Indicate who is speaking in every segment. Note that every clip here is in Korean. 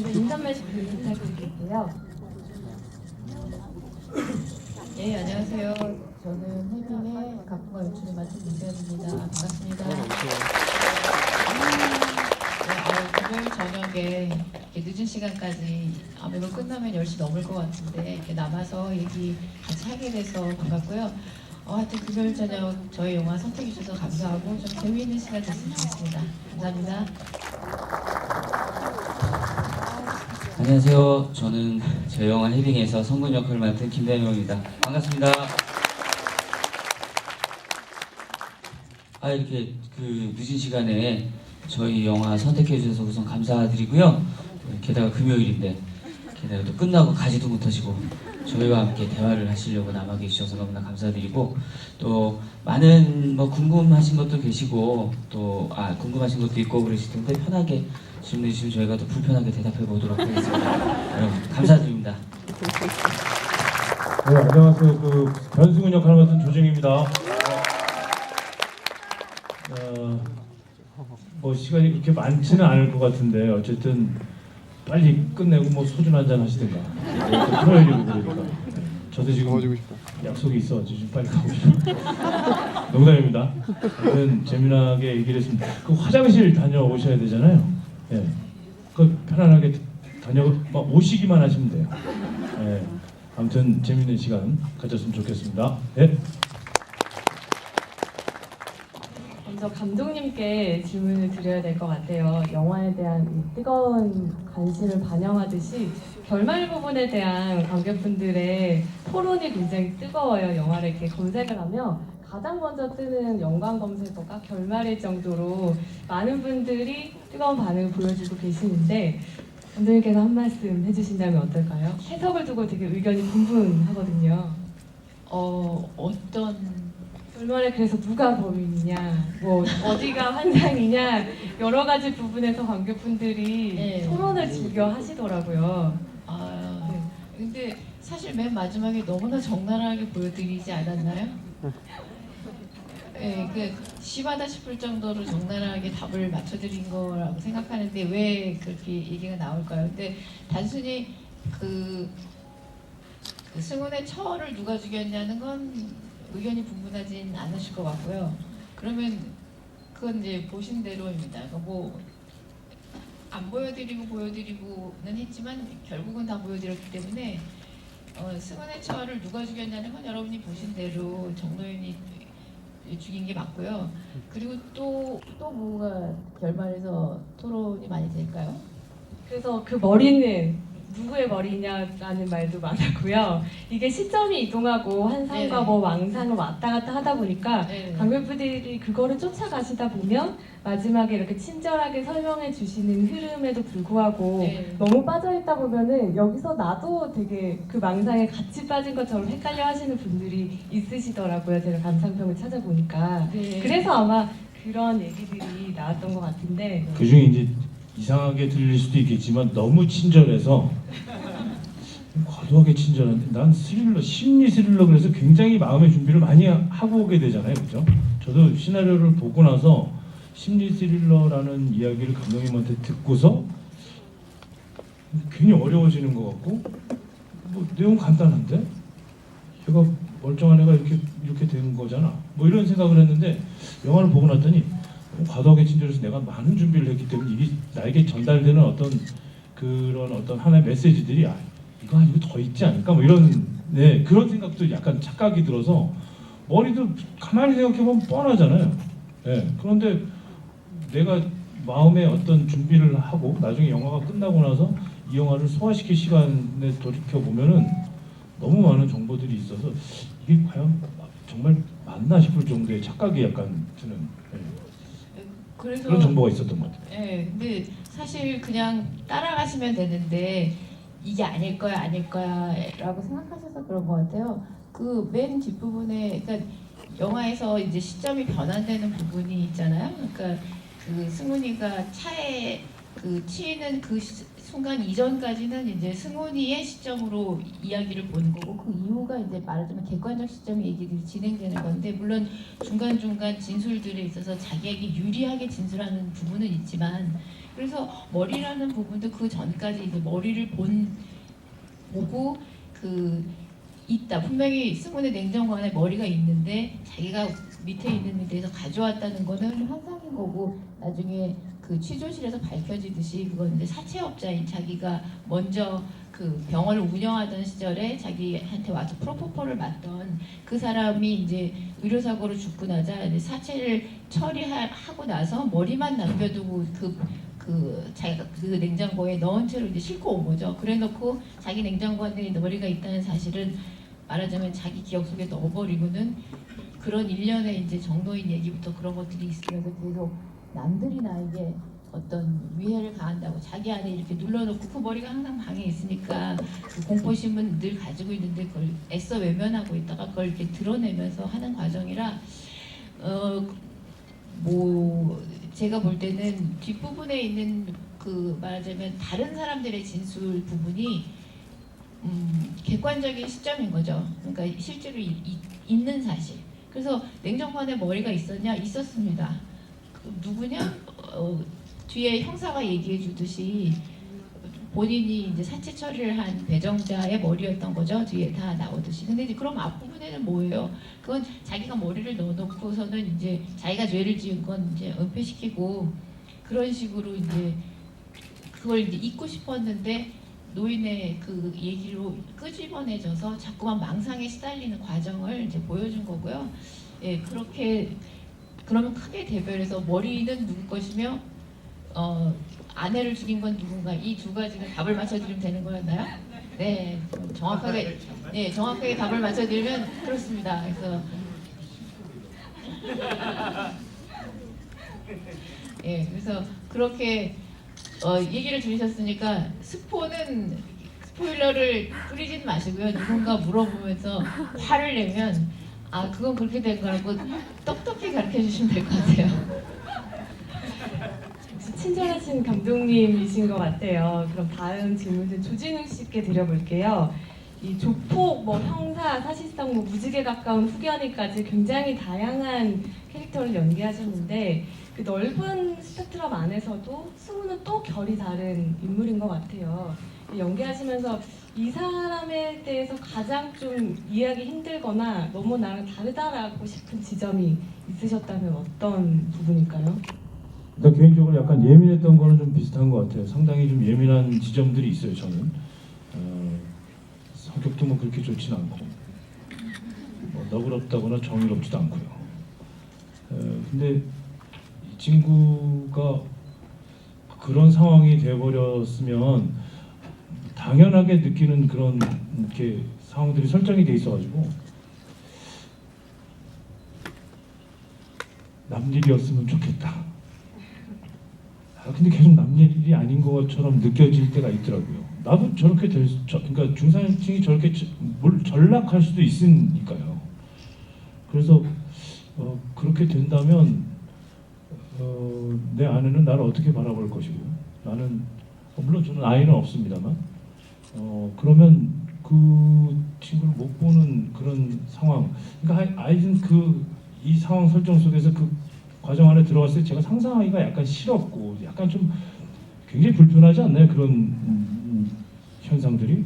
Speaker 1: 먼저 인사 말씀 부탁드릴게요.
Speaker 2: 네, 안녕하세요. 저는 혜빈의 각본과 연출을 맡은 민변입니다. 반갑습니다. 금요일 저녁에 이렇게 늦은 시간까지 매번 끝나면 10시 넘을 것 같은데 이렇게 남아서 얘기 같이 하게 돼서 반갑고요. 하여튼 금요일 저녁 저희 영화 선택해 주셔서 감사하고 좀 재미있는 시간 됐으면 좋겠습니다. 감사합니다.
Speaker 3: 안녕하세요. 저는 제 영화 헤빙에서 성군 역할을 맡은 김대명입니다. 반갑습니다. 이렇게 그 늦은 시간에 저희 영화 선택해 주셔서 우선 감사드리고요. 게다가 금요일인데 게다가 또 끝나고 가지도 못하시고 저희와 함께 대화를 하시려고 남아 계셔서 너무나 감사드리고, 또 많은 궁금하신 것도 계시고 또 궁금하신 것도 있고 그러실 텐데 편하게 질문해 주시면 저희가 더 불편하게 대답해 보도록 하겠습니다. 여러분 감사드립니다.
Speaker 4: 네, 안녕하세요. 변승훈 역할을 맡은 조정입니다. 시간이 그렇게 많지는 않을 것 같은데 어쨌든 빨리 끝내고 소주 한잔 하시든가. 토요일이고 그러니까. 저도 지금 약속이 있어가지고 좀 빨리 가고 싶어요. 농담입니다. 저는 재미나게 얘기를 했습니다. 화장실 다녀오셔야 되잖아요. 예. 편안하게 오시기만 하시면 돼요. 예. 아무튼 재밌는 시간 가졌으면 좋겠습니다. 예.
Speaker 1: 먼저 감독님께 질문을 드려야 될 것 같아요. 영화에 대한 이 뜨거운 관심을 반영하듯이 결말 부분에 대한 관객분들의 토론이 굉장히 뜨거워요. 영화를 이렇게 검색을 하면 가장 먼저 뜨는 연관 검색어가 결말일 정도로 많은 분들이 뜨거운 반응을 보여주고 계시는데 감독님께서 한 말씀 해주신다면 어떨까요? 해석을 두고 되게 의견이 분분하거든요.
Speaker 2: 어떤
Speaker 1: 결말에 그래서 누가 범인이냐, 어디가 환상이냐 여러 가지 부분에서 관객분들이 토론을 즐겨 하시더라고요.
Speaker 2: 네. 근데 사실 맨 마지막에 너무나 적나라하게 보여드리지 않았나요? 네, 심하다 싶을 정도로 적나라하게 답을 맞춰드린 거라고 생각하는데 왜 그렇게 얘기가 나올까요? 근데 단순히 승훈의 처를 누가 죽였냐는 건 의견이 분분하진 않으실 것 같고요. 그러면 그건 이제 보신 대로입니다. 안 보여드리고는 했지만 결국은 다 보여드렸기 때문에 승훈의 처를 누가 죽였냐는 건 여러분이 보신 대로 정노현이 죽인 게 맞고요. 그리고 또 뭐가 결말에서 토론이 많이 될까요?
Speaker 1: 그래서 그 머리는 누구의 머리냐라는 말도 많았고요. 이게 시점이 이동하고 환상과 왕상을 왔다 갔다 하다 보니까 관객분들이 그거를 쫓아가시다 보면 마지막에 이렇게 친절하게 설명해 주시는 흐름에도 불구하고 너무 빠져있다 보면은 여기서 나도 되게 그 망상에 같이 빠진 것처럼 헷갈려 하시는 분들이 있으시더라고요. 제가 감상평을 찾아보니까. 그래서 아마 그런 얘기들이 나왔던 것 같은데
Speaker 4: 그중에 이제 이상하게 들릴 수도 있겠지만 너무 친절해서 과도하게 친절한데 난 심리 스릴러 그래서 굉장히 마음의 준비를 많이 하고 오게 되잖아요, 그죠? 저도 시나리오를 보고 나서 심리 스릴러라는 이야기를 감독님한테 듣고서 괜히 어려워지는 것 같고 내용 간단한데 얘가 멀쩡한 애가 이렇게 된 거잖아 이런 생각을 했는데 영화를 보고 났더니 과도하게 친절해서 내가 많은 준비를 했기 때문에 이게 나에게 전달되는 어떤 하나의 메시지들이 이거 아니고 더 있지 않을까 이런 그런 생각도 약간 착각이 들어서 머리도 가만히 생각해보면 뻔하잖아요. 그런데 내가 마음에 어떤 준비를 하고 나중에 영화가 끝나고 나서 이 영화를 소화시킬 시간에 돌이켜보면은 너무 많은 정보들이 있어서 이게 과연 정말 맞나 싶을 정도의 착각이 약간 드는
Speaker 2: 그래서
Speaker 4: 그런 정보가 있었던 것 같아요.
Speaker 2: 근데 사실 그냥 따라가시면 되는데 이게 아닐 거야라고 생각하셔서 그런 것 같아요. 그 맨 뒷부분에 그러니까 영화에서 이제 시점이 변환되는 부분이 있잖아요. 그러니까 승훈이가 차에 그 치이는 그 순간 이전까지는 이제 승훈이의 시점으로 이야기를 보는 거고 그 이후가 이제 말하자면 객관적 시점의 얘기들이 진행되는 건데 물론 중간중간 진술들에 있어서 자기에게 유리하게 진술하는 부분은 있지만 그래서 머리라는 부분도 그 전까지 이제 머리를 보고 그 있다. 분명히 승훈의 냉장고 안에 머리가 있는데 자기가 밑에 있는 데 대해서 가져왔다는 거는 환상인 거고 나중에 그 취조실에서 밝혀지듯이 그건 이제 사채업자인 자기가 먼저 그 병원을 운영하던 시절에 자기한테 와서 프로포폴을 맞던 그 사람이 이제 의료사고로 죽고 나자 이제 사채를 처리하고 나서 머리만 남겨두고 자기가 그 냉장고에 넣은 채로 이제 싣고 온 거죠. 그래놓고 자기 냉장고 안에 머리가 있다는 사실은 말하자면 자기 기억 속에 넣어버리고는 그런 일련의 이제 정도인 얘기부터 그런 것들이 있으면서 계속 남들이 나에게 어떤 위해를 가한다고 자기 안에 이렇게 눌러놓고 그 머리가 항상 방에 있으니까 그 공포심은 늘 가지고 있는데 그걸 애써 외면하고 있다가 그걸 이렇게 드러내면서 하는 과정이라 뭐 제가 볼 때는 뒷부분에 있는 그 말하자면 다른 사람들의 진술 부분이 객관적인 시점인 거죠. 그러니까 실제로 있는 사실. 그래서 냉장고 안에 머리가 있었냐? 있었습니다. 누구냐? 뒤에 형사가 얘기해 주듯이 본인이 이제 사체 처리를 한 배정자의 머리였던 거죠. 뒤에 다 나오듯이. 근데 이제 그럼 앞부분에는 뭐예요? 그건 자기가 머리를 넣어놓고서는 이제 자기가 죄를 지은 건 이제 은폐시키고 그런 식으로 이제 그걸 이제 잊고 싶었는데 노인의 그 얘기로 끄집어내져서 자꾸만 망상에 시달리는 과정을 이제 보여준 거고요. 예, 그렇게 그러면 크게 대별해서 머리는 누구 것이며 아내를 죽인 건 누군가 이 두 가지가 답을 맞춰드리면 되는 거였나요? 네, 정확하게 답을 맞춰드리면 그렇습니다. 그래서 예, 그래서 그렇게 얘기를 들으셨으니까 스포일러를 뿌리진 마시고요. 누군가 물어보면서 화를 내면 아 그건 그렇게 된 거라고 똑똑히 가르쳐 주시면 될 것 같아요.
Speaker 1: 역시 친절하신 감독님이신 것 같아요. 그럼 다음 질문은 조진웅 씨께 드려볼게요. 이 조폭, 뭐 형사, 사실상 뭐 무직에 가까운 후견인까지 굉장히 다양한 캐릭터를 연기하셨는데 그 넓은 스펙트럼 안에서도 승우는 또 결이 다른 인물인 것 같아요. 연기하시면서 이 사람에 대해서 가장 좀 이해하기 힘들거나 너무 나랑 다르다라고 싶은 지점이 있으셨다면 어떤 부분일까요?
Speaker 4: 나 개인적으로 약간 예민했던 거는 좀 비슷한 것 같아요. 상당히 좀 예민한 지점들이 있어요. 저는 성격도 뭐 그렇게 좋진 않고 뭐 너그럽다거나 정의롭지도 않고요. 근데 이 친구가 그런 상황이 돼버렸으면 당연하게 느끼는 그런 이렇게 상황들이 설정이 돼 있어가지고 남일이었으면 좋겠다. 근데 계속 남일이 아닌 것처럼 느껴질 때가 있더라고요. 나도 저렇게 그러니까 중산층이 저렇게 전락할 수도 있으니까요. 그래서 그렇게 된다면 내 아내는 나를 어떻게 바라볼 것이고 나는 물론 저는 아이는 없습니다만 그러면 그 친구를 못 보는 그런 상황. 그러니까 아이는 이 상황 설정 속에서 그 과정 안에 들어갔을 때 제가 상상하기가 약간 싫었고 약간 좀 굉장히 불편하지 않나요? 그런 현상들이.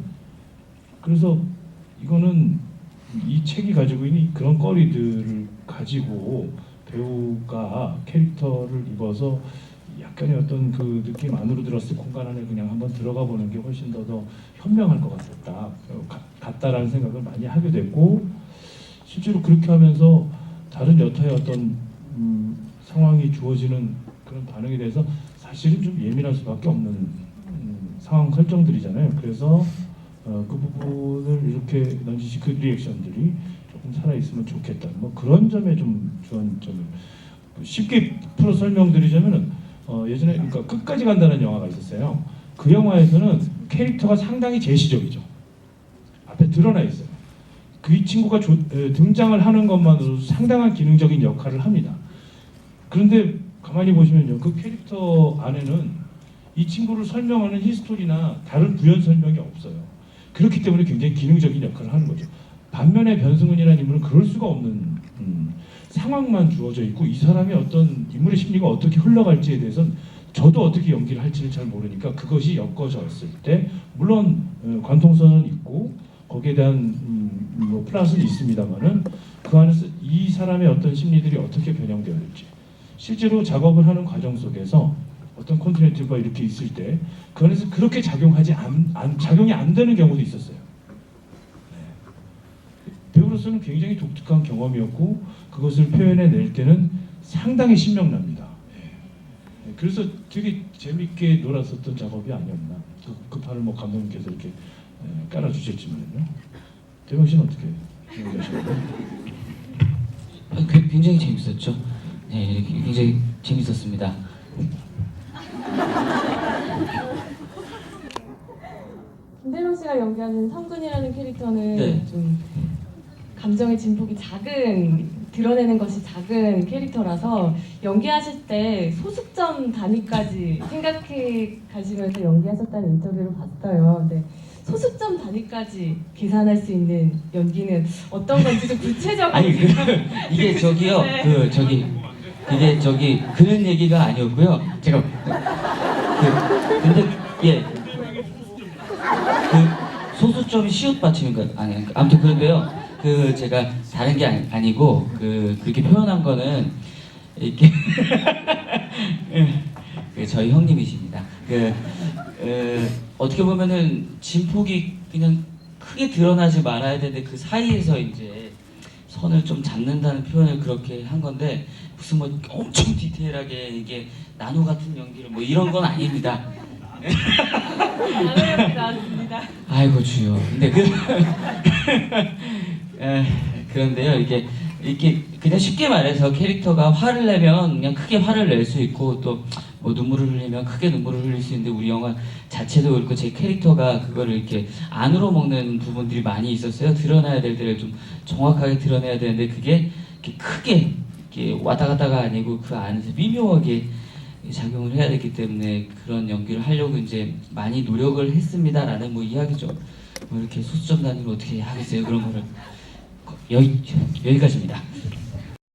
Speaker 4: 그래서 이거는 이 책이 가지고 있는 그런 거리들을 가지고 배우가 캐릭터를 입어서 약간의 어떤 그 느낌 안으로 들었을 때 공간 안에 그냥 한번 들어가 보는 게 훨씬 더 현명할 것 같다라는 생각을 많이 하게 됐고 실제로 그렇게 하면서 다른 여타의 어떤 상황이 주어지는 그런 반응에 대해서 사실은 좀 예민할 수밖에 없는 상황 설정들이잖아요. 그래서 그 부분을 이렇게 넌지시 그 리액션들이 조금 살아있으면 좋겠다. 뭐 그런 점에 좀 주안점을 쉽게 풀어 설명드리자면은 예전에 그러니까 끝까지 간다는 영화가 있었어요. 그 영화에서는 캐릭터가 상당히 제시적이죠. 앞에 드러나 있어요. 그 친구가 등장을 하는 것만으로도 상당한 기능적인 역할을 합니다. 그런데 가만히 보시면요, 그 캐릭터 안에는 이 친구를 설명하는 히스토리나 다른 부연 설명이 없어요. 그렇기 때문에 굉장히 기능적인 역할을 하는 거죠. 반면에 변승훈이라는 인물은 그럴 수가 없는 상황만 주어져 있고 이 사람의 어떤 인물의 심리가 어떻게 흘러갈지에 대해서는 저도 어떻게 연기를 할지를 잘 모르니까 그것이 엮어졌을 때 물론 관통선은 있고 거기에 대한 뭐 플러스는 있습니다만은 그 안에서 이 사람의 어떤 심리들이 어떻게 변형되어야 될지 실제로 작업을 하는 과정 속에서 어떤 콘티넨트가 이렇게 있을 때 그 안에서 그렇게 작용이 안 되는 경우도 있었어요. 배우로서는 굉장히 독특한 경험이었고 그것을 표현해낼 때는 상당히 신명납니다. 그래서 되게 재밌게 놀았었던 작업이 아니었나. 그 판을 뭐 감독님께서 이렇게 깔아주셨지만요. 대명 씨는 어떻게 생각하시나요?
Speaker 3: 굉장히 재밌었죠. 네, 굉장히 재밌었습니다.
Speaker 1: 김대명 씨가 연기하는 성근이라는 캐릭터는
Speaker 3: 네.
Speaker 1: 좀 감정의 진폭이 드러내는 것이 작은 캐릭터라서 연기하실 때 소수점 단위까지 생각해 가시면서 연기하셨다는 인터뷰를 봤어요. 근데 소수점 단위까지 계산할 수 있는 연기는 어떤 건지 좀 구체적으로.
Speaker 3: 아니 이게 저기요
Speaker 1: 네.
Speaker 3: 그게 그런 얘기가 아니었고요. 제가 근데 그 소수점이 시옷 받침인가 아니 아무튼 그런데요. 제가 다른 게 아니고 그렇게 표현한 거는 이렇게 저희 형님이십니다. 어떻게 보면은 진폭이 그냥 크게 드러나지 말아야 되는데 그 사이에서 이제 선을 좀 잡는다는 표현을 그렇게 한 건데 무슨 뭐 엄청 디테일하게 이게 나노 같은 연기를 뭐 이런 건 아닙니다.
Speaker 1: 나왔습니다.
Speaker 3: 아이고 주여. 근데 그런데요 이게 그냥 쉽게 말해서 캐릭터가 화를 내면 그냥 크게 화를 낼 수 있고 또 뭐 눈물을 흘리면 크게 눈물을 흘릴 수 있는데 우리 영화 자체도 그렇고 제 캐릭터가 그거를 이렇게 안으로 먹는 부분들이 많이 있었어요. 드러나야 될 때를 좀 정확하게 드러내야 되는데 그게 이렇게 크게 이렇게 왔다 갔다가 아니고 그 안에서 미묘하게 작용을 해야 되기 때문에 그런 연기를 하려고 이제 많이 노력을 했습니다라는 뭐 이야기죠. 뭐 이렇게 소수점 단위로 어떻게 하겠어요 그런 거를 여기까지입니다.